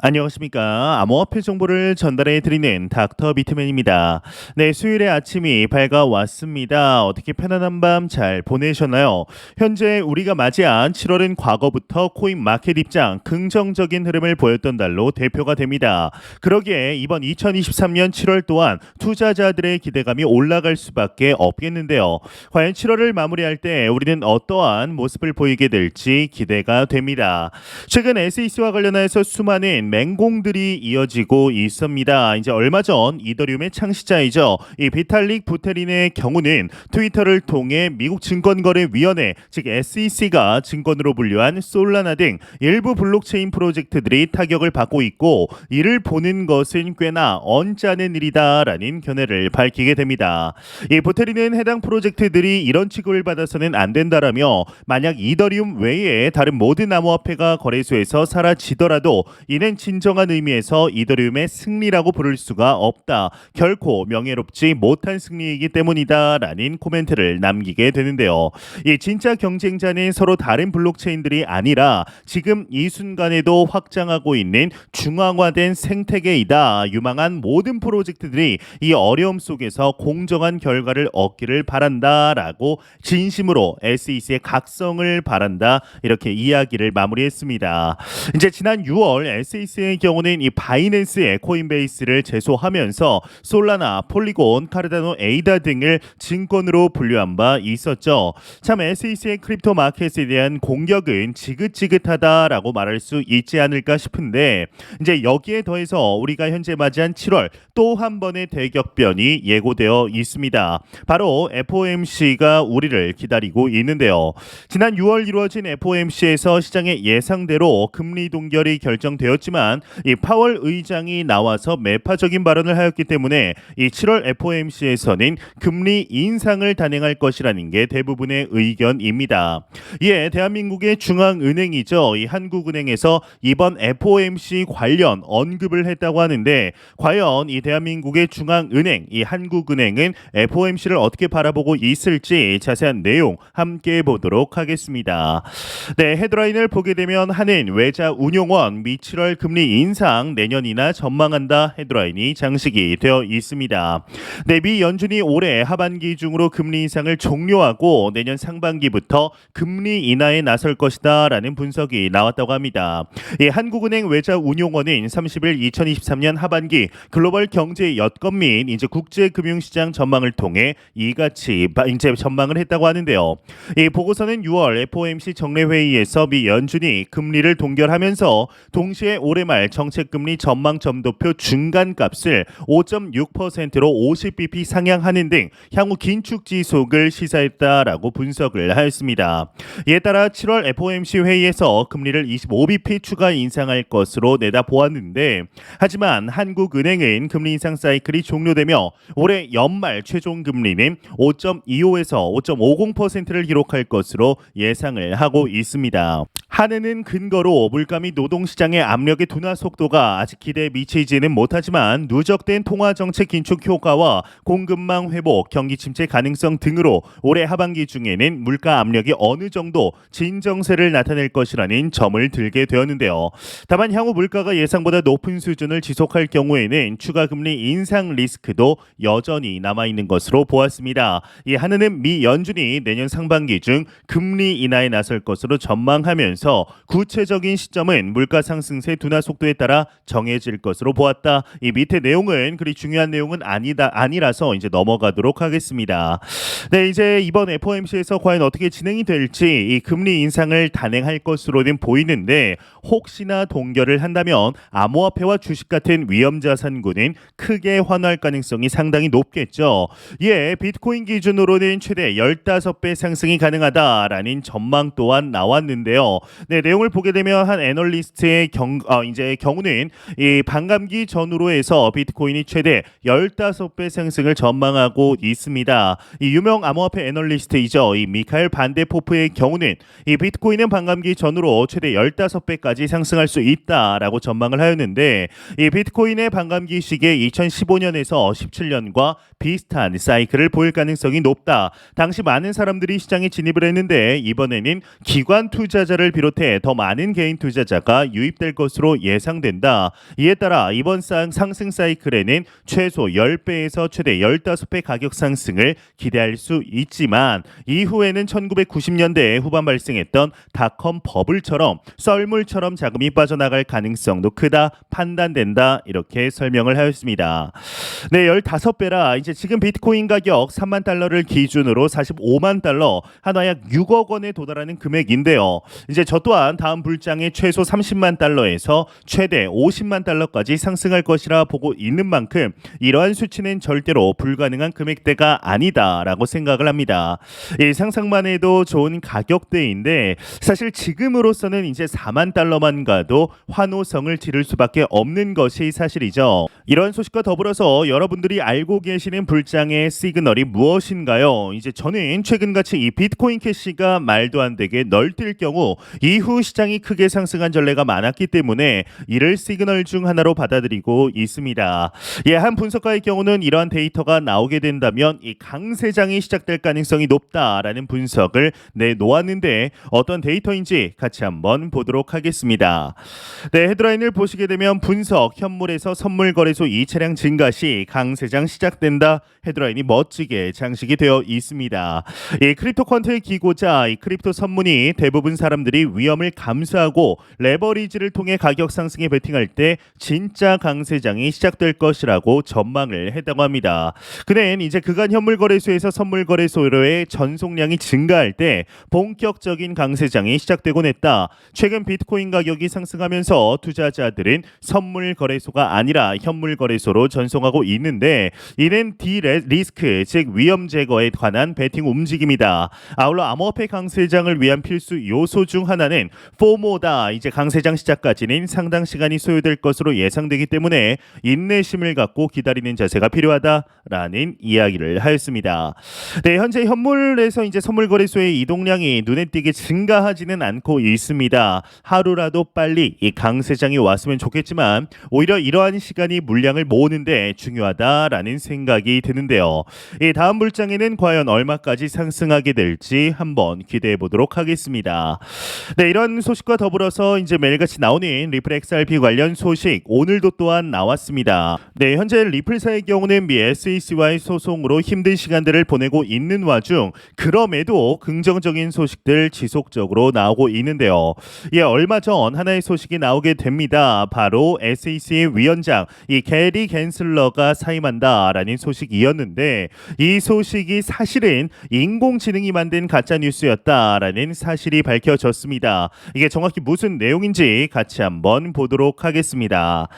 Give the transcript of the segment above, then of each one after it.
안녕하십니까. 암호화폐 정보를 전달해 드리는 닥터 비트맨입니다. 네, 수요일의 아침이 밝아왔습니다. 어떻게 편안한 밤 잘 보내셨나요? 현재 우리가 맞이한 7월은 과거부터 코인 마켓 입장 긍정적인 흐름을 보였던 달로 대표가 됩니다. 그러기에 이번 2023년 7월 또한 투자자들의 기대감이 올라갈 수밖에 없겠는데요. 과연 7월을 마무리할 때 우리는 어떠한 모습을 보이게 될지 기대가 됩니다. 최근 SEC와 관련해서 수많은 맹공들이 이어지고 있습니다. 이제 얼마 전 이더리움의 창시자이죠. 이 비탈릭 부테린의 경우는 트위터를 통해 미국 증권거래위원회 즉 SEC가 증권으로 분류한 솔라나 등 일부 블록체인 프로젝트들이 타격을 받고 있고 이를 보는 것은 꽤나 언짢은 일이다라는 견해를 밝히게 됩니다. 이 부테린은 해당 프로젝트들이 이런 취급을 받아서는 안 된다라며 만약 이더리움 외에 다른 모든 암호화폐가 거래소에서 사라지더라도 이는 진정한 의미에서 이더리움의 승리라고 부를 수가 없다. 결코 명예롭지 못한 승리이기 때문이다 라는 코멘트를 남기게 되는데요. 이 진짜 경쟁자는 서로 다른 블록체인들이 아니라 지금 이 순간에도 확장하고 있는 중앙화된 생태계이다. 유망한 모든 프로젝트들이 이 어려움 속에서 공정한 결과를 얻기를 바란다 라고 진심으로 SEC의 각성을 바란다 이렇게 이야기를 마무리했습니다. 이제 지난 6월 SEC의 경우는 이 바이낸스의 코인베이스를 제소하면서 솔라나, 폴리곤, 카르다노, 에이다 등을 증권으로 분류한 바 있었죠. 참 SEC의 크립토 마켓에 대한 공격은 지긋지긋하다라고 말할 수 있지 않을까 싶은데 이제 여기에 더해서 우리가 현재 맞이한 7월 또 한 번의 대격변이 예고되어 있습니다. 바로 FOMC가 우리를 기다리고 있는데요. 지난 6월 이루어진 FOMC에서 시장의 예상대로 금리 동결이 결정되었지만 이 파월 의장이 나와서 매파적인 발언을 하였기 때문에 이 7월 FOMC에서는 금리 인상을 단행할 것이라는 게 대부분의 의견입니다. 이에 대한민국의 중앙은행이죠. 이 한국은행에서 이번 FOMC 관련 언급을 했다고 하는데 과연 이 대한민국의 중앙은행 이 한국은행은 FOMC를 어떻게 바라보고 있을지 자세한 내용 함께 보도록 하겠습니다. 네, 헤드라인을 보게 되면 한은 외자 운용원 미 7월 금리 인상 내년이나 전망한다 헤드라인이 장식이 되어 있습니다. 네, 미 연준이 올해 하반기 중으로 금리 인상을 종료하고 내년 상반기부터 금리 인하에 나설 것이다 라는 분석이 나왔다고 합니다. 이 한국은행 외자 운용원은 30일 2023년 하반기 글로벌 경제 여건 및 이제 국제 금융시장 전망을 통해 이같이 이제 전망을 했다고 하는데요. 이 보고서는 6월 FOMC 정례회의에서 미 연준이 금리를 동결하면서 동시에 올해 말 정책금리 전망점도표 중간값을 5.6%로 50bp 상향하는 등 향후 긴축 지속을 시사했다라고 분석을 하였습니다. 이에 따라 7월 FOMC 회의에서 금리를 25bp 추가 인상할 것으로 내다보았는데 하지만 한국은행은 금리 인상 사이클이 종료되며 올해 연말 최종 금리는 5.25에서 5.50%를 기록할 것으로 예상을 하고 있습니다. 한은은 근거로 물가 및 노동시장의 압력의 둔화 속도가 아직 기대에 미치지는 못하지만 누적된 통화정책 긴축 효과와 공급망 회복, 경기 침체 가능성 등으로 올해 하반기 중에는 물가 압력이 어느 정도 진정세를 나타낼 것이라는 점을 들게 되었는데요. 다만 향후 물가가 예상보다 높은 수준을 지속할 경우에는 추가 금리 인상 리스크도 여전히 남아있는 것으로 보았습니다. 이 한은은 미 연준이 내년 상반기 중 금리 인하에 나설 것으로 전망하면서 구체적인 시점은 물가 상승세 둔화 속도에 따라 정해질 것으로 보았다. 이 밑에 내용은 그리 중요한 내용은 아니라서 이제 넘어가도록 하겠습니다. 네, 이제 이번 FOMC에서 과연 어떻게 진행이 될지 이 금리 인상을 단행할 것으로는 보이는데 혹시나 동결을 한다면 암호화폐와 주식 같은 위험자산군은 크게 환호할 가능성이 상당히 높겠죠. 예, 비트코인 기준으로는 최대 15배 상승이 가능하다라는 전망 또한 나왔는데요. 네, 내용을 보게 되면 한 애널리스트의 경우는 이 반감기 전후로 해서 비트코인이 최대 15배 상승을 전망하고 있습니다. 이 유명 암호화폐 애널리스트이죠. 이 미카엘 반데포프의 경우는 이 비트코인은 반감기 전후로 최대 15배까지 상승할 수 있다라고 전망을 하였는데 이 비트코인의 반감기 시기에 2015년에서 17년과 비슷한 사이클을 보일 가능성이 높다. 당시 많은 사람들이 시장에 진입을 했는데 이번에는 기관 투자자를 비롯해 더 많은 개인 투자자가 유입될 것으로 것으로 예상된다. 이에 따라 이번 상승 사이클에는 최소 10배에서 최대 15배 가격 상승을 기대할 수 있지만 이후에는 1990년대 후반 발생했던 닷컴 버블처럼 썰물처럼 자금이 빠져나갈 가능성도 크다 판단된다. 이렇게 설명을 하였습니다. 네, 15배라 이제 지금 비트코인 가격 3만 달러를 기준으로 45만 달러, 한화 약 6억 원에 도달하는 금액인데요. 이제 저 또한 다음 불장에 최소 30만 달러에서 최대 50만 달러까지 상승할 것이라 보고 있는 만큼 이러한 수치는 절대로 불가능한 금액대가 아니다라고 생각을 합니다. 이 상상만 해도 좋은 가격대인데 사실 지금으로서는 이제 4만 달러만 가도 환호성을 지를 수밖에 없는 것이 사실이죠. 이런 소식과 더불어서 여러분들이 알고 계시는 불장의 시그널이 무엇인가요? 이제 저는 최근같이 이 비트코인 캐시가 말도 안 되게 널뛸 경우 이후 시장이 크게 상승한 전례가 많았기 때문에 이를 시그널 중 하나로 받아들이고 있습니다. 한 분석가의 경우는 이러한 데이터가 나오게 된다면 이 강세장이 시작될 가능성이 높다라는 분석을 내놓았는데 어떤 데이터인지 같이 한번 보도록 하겠습니다. 네, 헤드라인을 보시게 되면 분석, 현물에서 선물 거래소 2차량 증가 시 강세장 시작된다. 헤드라인이 멋지게 장식이 되어 있습니다. 이 크립토 퀀트의 기고자 이 크립토 선문이 대부분 사람들이 위험을 감수하고 레버리지를 통해 가격 상승에 베팅할 때 진짜 강세장이 시작될 것이라고 전망을 했다고 합니다. 그는 이제 그간 현물 거래소에서 선물 거래소로의 전송량이 증가할 때 본격적인 강세장이 시작되곤 했다. 최근 비트코인 가격이 상승하면서 투자자들은 선물 거래소가 아니라 현물 거래소로 전송하고 있는데 이는 디리스크 즉 위험 제거에 관한 베팅 움직임이다. 아울러 암호화폐 강세장을 위한 필수 요소 중 하나는 포모다. 이제 강세장 시작까지는 상당 시간이 소요될 것으로 예상되기 때문에 인내심을 갖고 기다리는 자세가 필요하다라는 이야기를 하였습니다. 네, 현재 현물에서 이제 선물 거래소의 이동량이 눈에 띄게 증가하지는 않고 있습니다. 하루라도 빨리 이 강세장이 왔으면 좋겠지만 오히려 이러한 시간이 물량을 모으는데 중요하다라는 생각이 드는데요. 이 다음 불장에는 과연 얼마까지 상승하게 될지 한번 기대해 보도록 하겠습니다. 네, 이런 소식과 더불어서 이제 매일같이 나오는 리플 XRP 관련 소식 오늘도 또한 나왔습니다. 네, 현재 리플사의 경우는 미 SEC와의 소송으로 힘든 시간들을 보내고 있는 와중 그럼에도 긍정적인 소식들 지속적으로 나오고 있는데요. 얼마 전 하나의 소식이 나오게 됩니다. 바로 SEC 위원장 이 게리 갠슬러가 사임한다라는 소식이었는데 이 소식이 사실은 인공지능이 만든 가짜 뉴스였다라는 사실이 밝혀졌습니다. 이게 정확히 무슨 내용인지 같이 한번 보도록 하겠습니다.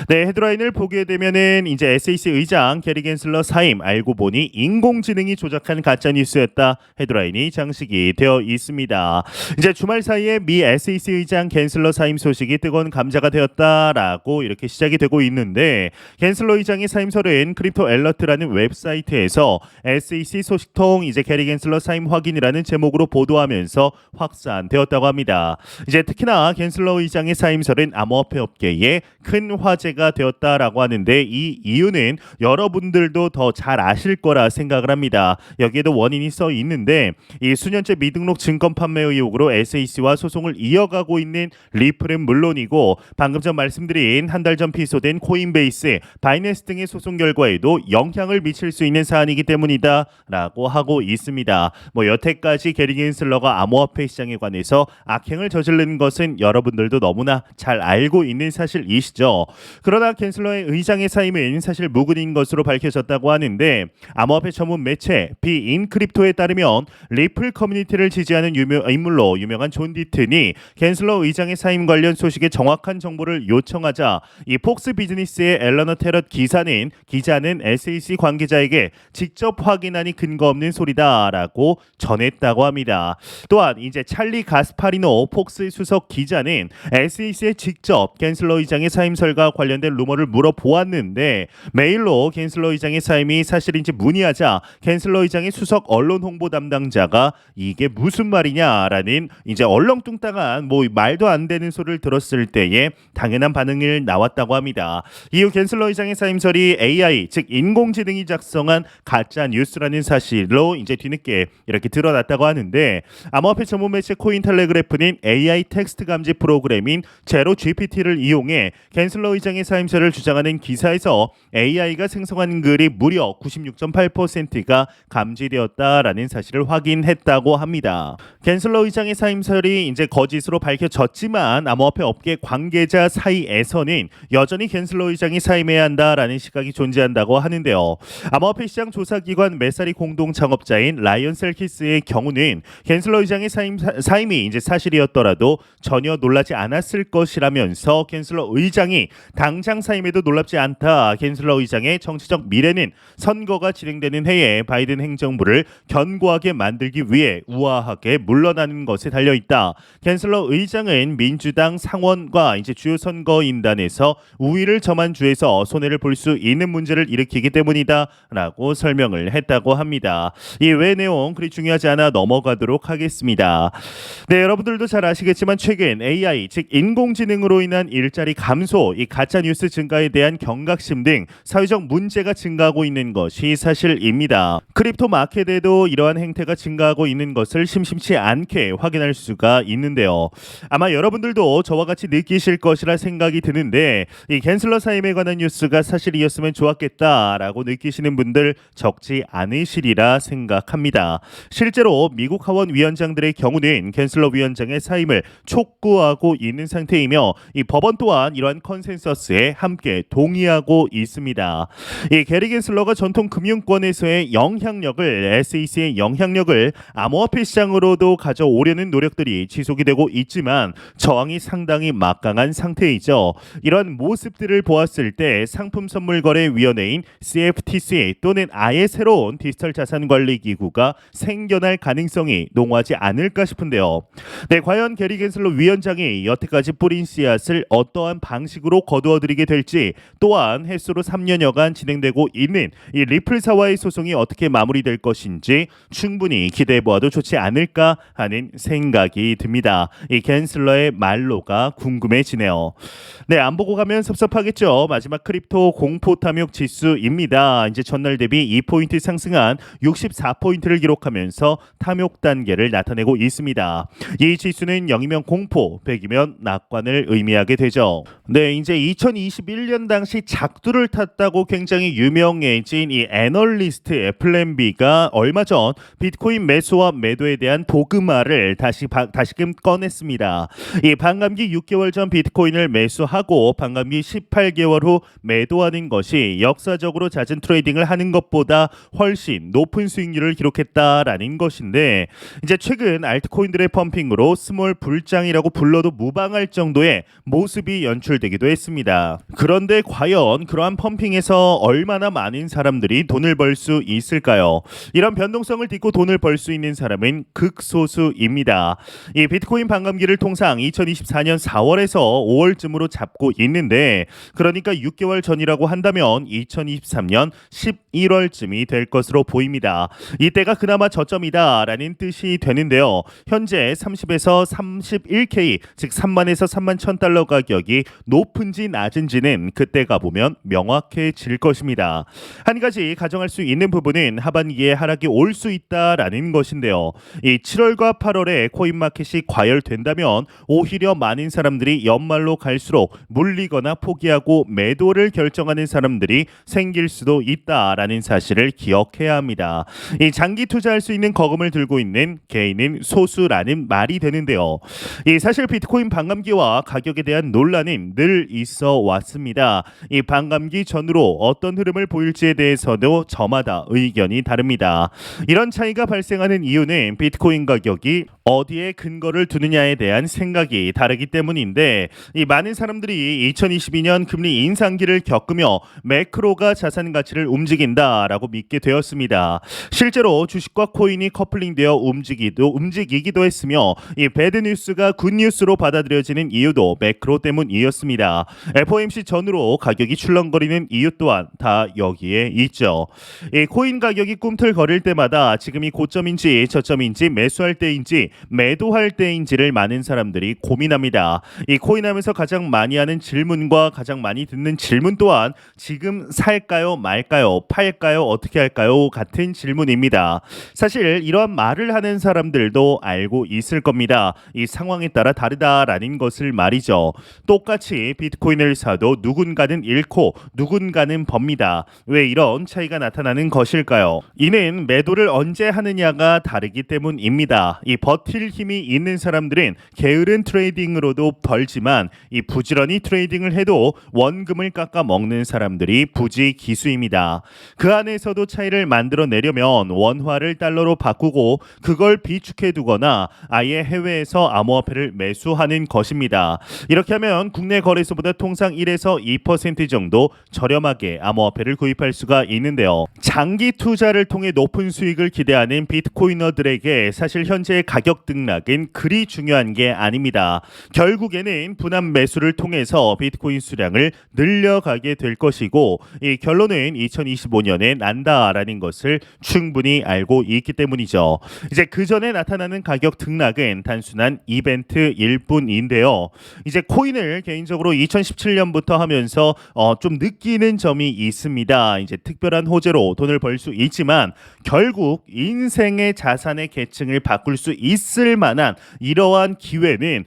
네, 헤드라인을 보게 되면은 이제 SEC 의장 게리 갠슬러 사임 알고 보니 인공지능이 조작한 가짜 뉴스였다. 헤드라인이 장식이 되어 있습니다. 이제 주말 사이에 미 SEC 의장 갠슬러 사임 소식이 뜨거운 감자가 되었다라고 이렇게 시작이 되고 있는데 갠슬러 의장의 사임설은 크립토 엘러트라는 웹사이트에서 SEC 소식통 이제 게리 갠슬러 사임 확인이라는 제목으로 보도하면서 확산되었다고 합니다. 이제 특히나 갠슬러 의장의 사임설은 암호화폐 업계에 큰 화제가 되었다라고 하는데 이 이유는 여러분들도 더 잘 아실 거라 생각을 합니다. 여기에도 원인이 써 있는데 이 수년째 미등록 증권 판매 의혹으로 SEC와 소송을 이어가고 있는 리플은 물론이고 방금 전 말씀드린 한 달 전 피소된 코인베이스, 바이낸스 등의 소송 결과에도 영향을 미칠 수 있는 사안이기 때문이다라고 하고 있습니다. 여태까지 게리 갠슬러가 암호화폐 시장에 관해서 악행을 저지른 것은 여러분들도 너무나 잘 알고 있는 사실이시죠. 그러나 갠슬러의 의장의 사임은 사실 무근인 것으로 밝혀졌다고 하는데 암호화폐 전문 매체 비인크립토에 따르면 리플 커뮤니티를 지지하는 인물로 유명한 존 디튼이 갠슬러 의장의 사임 관련 소식의 정확한 정보를 요청하자 이 폭스 비즈니스의 앨러너 테럿 기자는 SEC 관계자에게 직접 확인하니 근거 없는 소리다라고 전했다고 합니다. 또한 이제 찰리 가스파리노 폭스 수석 기자는 SEC에 직접 갠슬러 의장의 사임설과 관련된 루머를 물어보았는데 메일로 갠슬러 의장의 사임이 사실인지 문의하자 갠슬러 의장의 수석 언론 홍보 담당자가 이게 무슨 말이냐라는 이제 얼렁뚱땅한 말도 안 되는 소리를 들었을 때에 당연한 반응을 나왔다고 합니다. 이후 갠슬러 의장의 사임설이 AI 즉 인공지능이 작성한 가짜 뉴스라는 사실로 이제 뒤늦게 이렇게 드러났다고 하는데 암호화폐 전문 매체 코인텔레그래프는 AI 텍스트 감지 프로그램인 그대로 GPT를 이용해 갠슬러 의장의 사임설을 주장하는 기사에서 AI가 생성한 글이 무려 96.8%가 감지되었다라는 사실을 확인했다고 합니다. 갠슬러 의장의 사임설이 이제 거짓으로 밝혀졌지만 암호화폐 업계 관계자 사이에서는 여전히 갠슬러 의장이 사임해야 한다라는 시각이 존재한다고 하는데요. 암호화폐 시장 조사기관 메사리 공동 창업자인 라이언 셀키스의 경우는 갠슬러 의장의 사임이 이제 사실이었더라도 전혀 놀라지 않았을 것이라면서 갠슬러 의장이 당장 사임해도 놀랍지 않다. 갠슬러 의장의 정치적 미래는 선거가 진행되는 해에 바이든 행정부를 견고하게 만들기 위해 우아하게 물러나는 것에 달려 있다. 갠슬러 의장은 민주당 상원과 이제 주요 선거인단에서 우위를 점한 주에서 손해를 볼 수 있는 문제를 일으키기 때문이다라고 설명을 했다고 합니다. 이 외 내용 그리 중요하지 않아 넘어가도록 하겠습니다. 네, 여러분들도 잘 아시겠지만 최근 AI 즉 인공지능으로 인한 일자리 감소, 이 가짜 뉴스 증가에 대한 경각심 등 사회적 문제가 증가하고 있는 것이 사실입니다. 크립토 마켓에도 이러한 행태가 증가하고 있는 것을 심심치 않게 확인할 수가 있는데요. 아마 여러분들도 저와 같이 느끼실 것이라 생각이 드는데 이 갠슬러 사임에 관한 뉴스가 사실이었으면 좋았겠다라고 느끼시는 분들 적지 않으시리라 생각합니다. 실제로 미국 하원 위원장들의 경우는 갠슬러 위원장의 사임을 촉구하고 있는 상태이며 이 법원 또한 이러한 컨센서스에 함께 동의하고 있습니다. 이 게리 갠슬러가 전통 금융권에서의 영향력을 SEC의 영향력을 암호화폐 시장으로도 가져오려는 노력들이 지속이 되고 있지만 저항이 상당히 막강한 상태이죠. 이런 모습들을 보았을 때 상품선물거래위원회인 CFTC 또는 아예 새로운 디지털 자산관리 기구가 생겨날 가능성이 농후하지 않을까 싶은데요. 네, 과연 게리 갠슬러 위원장이 여태까지 뿌린 씨앗을 어떠한 방식으로 거두어들이게 될지, 또한 횟수로 3년여간 진행되고 있는 이 리플사와의 소송이 어떻게 마무리될 것인지 충분히 기대해보아도 좋지 않을까 하는 생각이 듭니다. 이 갠슬러의 말로가 궁금해지네요. 네, 안 보고 가면 섭섭하겠죠. 마지막 크립토 공포 탐욕 지수입니다. 이제 전날 대비 2포인트 상승한 64포인트를 기록하면서 탐욕 단계를 나타내고 있습니다. 이 지수는 0이면 공포, 100이면 낙관을 의미하게 되죠. 네, 이제 2021년 당시 작두를 탔다고 굉장히 유명해진 이 애널리스트 애플랜비가 얼마 전 비트코인 매수와 매도에 대한 도그마를 다시금 꺼냈습니다. 이 반감기 6개월 전 비트코인을 매수하고 반감기 18개월 후 매도하는 것이 역사적으로 잦은 트레이딩을 하는 것보다 훨씬 높은 수익률을 기록했다라는 것인데, 이제 최근 알트코인들의 펌핑으로 스몰 불장이라고 불러도 무방할 정도의 모습이 연출되기도 했습니다. 그런데 과연 그러한 펌핑에서 얼마나 많은 사람들이 돈을 벌 수 있을까요? 이런 변동성을 딛고 돈을 벌 수 있는 사람은 극소수입니다. 이 비트코인 반감기를 통상 2024년 4월에서 5월쯤으로 잡고 있는데, 그러니까 6개월 전이라고 한다면 2023년 11월쯤이 될 것으로 보입니다. 이때가 그나마 저점이다라는 뜻이 되는데요. 현재 30에서 31K, 즉 3만에서 3만 1,000달러 가격이 높은지 낮은지는 그때 가보면 명확해질 것입니다. 한 가지 가정할 수 있는 부분은 하반기에 하락이 올 수 있다라는 것인데요. 이 7월과 8월에 코인마켓이 과열된다면 오히려 많은 사람들이 연말로 갈수록 물리거나 포기하고 매도를 결정하는 사람들이 생길 수도 있다라는 사실을 기억해야 합니다. 이 장기 투자할 수 있는 거금을 들고 있는 개인은 소수라는 말이 되는데요. 이 사실 비트코인 반감기와 가격에 대한 논란은 늘 있어 왔습니다. 이 반감기 전후로 어떤 흐름을 보일지에 대해서도 저마다 의견이 다릅니다. 이런 차이가 발생하는 이유는 비트코인 가격이 어디에 근거를 두느냐에 대한 생각이 다르기 때문인데, 이 많은 사람들이 2022년 금리 인상기를 겪으며 매크로가 자산 가치를 움직인다라고 믿게 되었습니다. 실제로 주식과 코인이 커플링되어 움직이기도 했으며, 이 배드 뉴스가 굿 뉴스로 받아들여지는 이유도 매크로 때문이었습니다. FOMC 전후로 가격이 출렁거리는 이유 또한 다 여기에 있죠. 이 코인 가격이 꿈틀거릴 때마다 지금이 고점인지 저점인지 매수할 때인지 매도할 때인지를 많은 사람들이 고민합니다. 이 코인하면서 가장 많이 하는 질문과 가장 많이 듣는 질문 또한 지금 살까요 말까요 팔까요 어떻게 할까요 같은 질문입니다. 사실 이러한 말을 하는 사람들도 알고 있을 겁니다. 이 상황에 따라 다르다라는 것을 말이죠. 똑같이 비트코인을 사도 누군가는 잃고 누군가는 법니다. 왜 이런 차이가 나타나는 것일까요? 이는 매도를 언제 하느냐가 다르기 때문입니다. 이 버틸 힘이 있는 사람들은 게으른 트레이딩으로도 벌지만 이 부지런히 트레이딩을 해도 원금을 깎아 먹는 사람들이 부지기수입니다. 그 안에서도 차이를 만들어내려면 원화를 달러로 바꾸고 그걸 비축해 두거나 아예 해외에서 암호화폐를 매수하는 것입니다. 이렇게 하면 국내 거래소보다 통상 1에서 2% 정도 저렴하게 암호화폐를 구입할 수가 있는데요. 장기 투자를 통해 높은 수익을 기대하는 비트코이너들에게 사실 현재의 가격 등락은 그리 중요한 게 아닙니다. 결국에는 분할 매수를 통해서 비트코인 수량을 늘려가게 될 것이고 이 결론은 2025년에 난다라는 것을 충분히 알고 있기 때문이죠. 이제 그 전에 나타나는 가격 등락은 단순한 이벤트일 뿐인데요. 이제 코인을 개인적으로 2017년부터 하면서 좀 느끼는 점이 있습니다. 이제 특별한 호재로 돈을 벌 수 있지만 결국 인생의 자산의 계층을 바꿀 수 있을 만한 이러한 기회는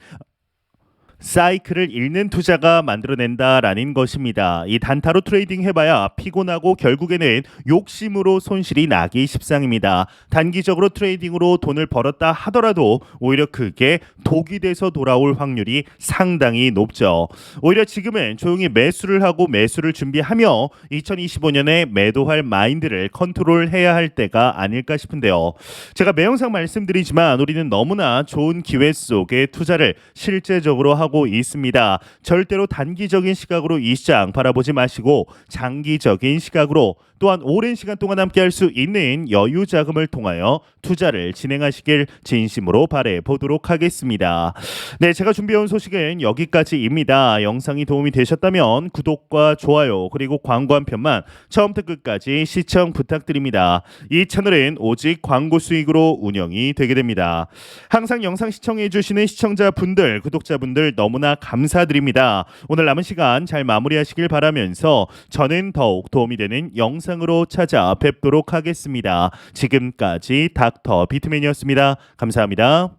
사이클을 읽는 투자가 만들어낸다라는 것입니다. 이 단타로 트레이딩 해봐야 피곤하고 결국에는 욕심으로 손실이 나기 십상입니다. 단기적으로 트레이딩으로 돈을 벌었다 하더라도 오히려 그게 독이 돼서 돌아올 확률이 상당히 높죠. 오히려 지금은 조용히 매수를 하고 매수를 준비하며 2025년에 매도할 마인드를 컨트롤해야 할 때가 아닐까 싶은데요. 제가 매영상 말씀드리지만 우리는 너무나 좋은 기회 속에 투자를 실제적으로 하고 있습니다. 절대로 단기적인 시각으로 이 시장 바라보지 마시고 장기적인 시각으로 또한 오랜 시간 동안 함께 할 수 있는 여유 자금을 통하여 투자를 진행하시길 진심으로 바래 보도록 하겠습니다. 네, 제가 준비해온 소식은 여기까지입니다. 영상이 도움이 되셨다면 구독과 좋아요 그리고 광고 한 편만 처음부터 끝까지 시청 부탁드립니다. 이 채널은 오직 광고 수익으로 운영이 되게 됩니다. 항상 영상 시청해 주시는 시청자분들, 구독자분들 너무나 감사드립니다. 오늘 남은 시간 잘 마무리하시길 바라면서 저는 더욱 도움이 되는 영상으로 찾아뵙도록 하겠습니다. 지금까지 닥터 비트맨이었습니다. 감사합니다.